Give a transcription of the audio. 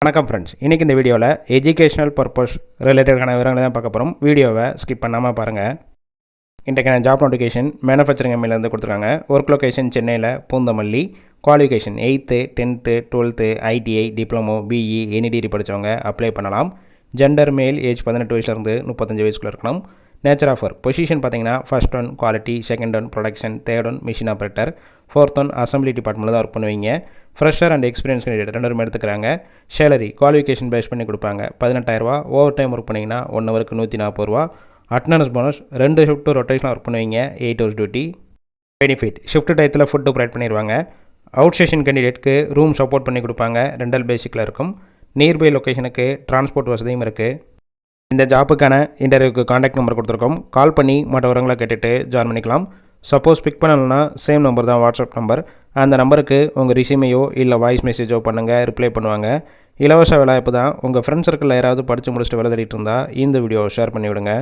வணக்கம் ஃப்ரெண்ட்ஸ், இன்றைக்கி இந்த வீடியோவில் எஜுகேஷனல் பர்பஸ் ரிலேட்டடான விவரங்களை தான் பார்க்க போகிறோம். வீடியோவை ஸ்கிப் பண்ணாமல் பாருங்கள். இன்றைக்கான ஜாப் நோட்டிஃபிகேஷன் மேனுஃபேக்சரிங் கம்பெனிலேருந்து கொடுத்துருக்காங்க. ஒர்க் லொகேஷன் சென்னையில் Poonamallee. Qualification 8th 10th 12th ITI diploma BE any degree படித்தவங்க அப்ளை பண்ணலாம். ஜெண்டர் மேல், ஏஜ் 18 வயசுலேருந்து 35 வயசுக்குள்ளே இருக்கணும். நேச்சர் ஆஃப் ஒர்க் பொசிஷன் பார்த்தீங்கன்னா first one quality, second one production, third one machine operator, fourth one assembly டிபார்ட்மெண்ட்டில் தான் work பண்ணுவீங்க. Fresher and experience candidate 2 எடுத்துக்கிறாங்க. சேலரி குவாலிஃபிகேஷன் பேஸ் பண்ணி கொடுப்பாங்க. 18,000 ரூபா. ஓவர் டைம் ஒர்க் பண்ணிங்கன்னா 1 ஹவருக்கு 140 ரூபா. அட்டனன்ஸ் போனஸ் 2 ஷிஃப்ட் ரொட்டேஷனாக ஒர்க் பண்ணுவீங்க. 8 ஹவர்ஸ் டியூட்டி. பெனிஃபிட் ஷிஃப்ட் டயத்தில் ஃபுட்டு ப்ரொவைட் பண்ணிடுவாங்க. அவுட் ஸ்டேஷன் கேண்டிடேட்க்கு ரூம் சப்போர்ட் பண்ணி கொடுப்பாங்க. ரெண்டல் பேசிக்கில் இருக்கும். நியர்பை லொக்கேஷனுக்கு டிரான்ஸ்போர்ட் வசதியும் இருக்குது. இந்த ஜாப்புக்கான இன்டர்வியூக்கு காண்டாக்ட் நம்பர் கொடுத்துருக்கோம். கால் பண்ணி மற்ற விவரங்களை கேட்டுட்டு ஜாயின் பண்ணிக்கலாம். சப்போஸ் பிக் பண்ணலன்னா சேம் நம்பர் தான் வாட்ஸ்அப் நம்பர். அந்த நம்பருக்கு உங்கள் ரிசியூமையோ இல்லை வாய்ஸ் மெசேஜோ பண்ணுங்கள், ரிப்ளை பண்ணுவாங்க. இலவச வேலைவாய்ப்பு தான். உங்கள் ஃப்ரெண்ட்ஸ் சர்க்கிளில் யாராவது படித்து முடிச்சுட்டு வேலை தேடிட்டு இருந்தால் இந்த வீடியோவை ஷேர் பண்ணிவிடுங்க.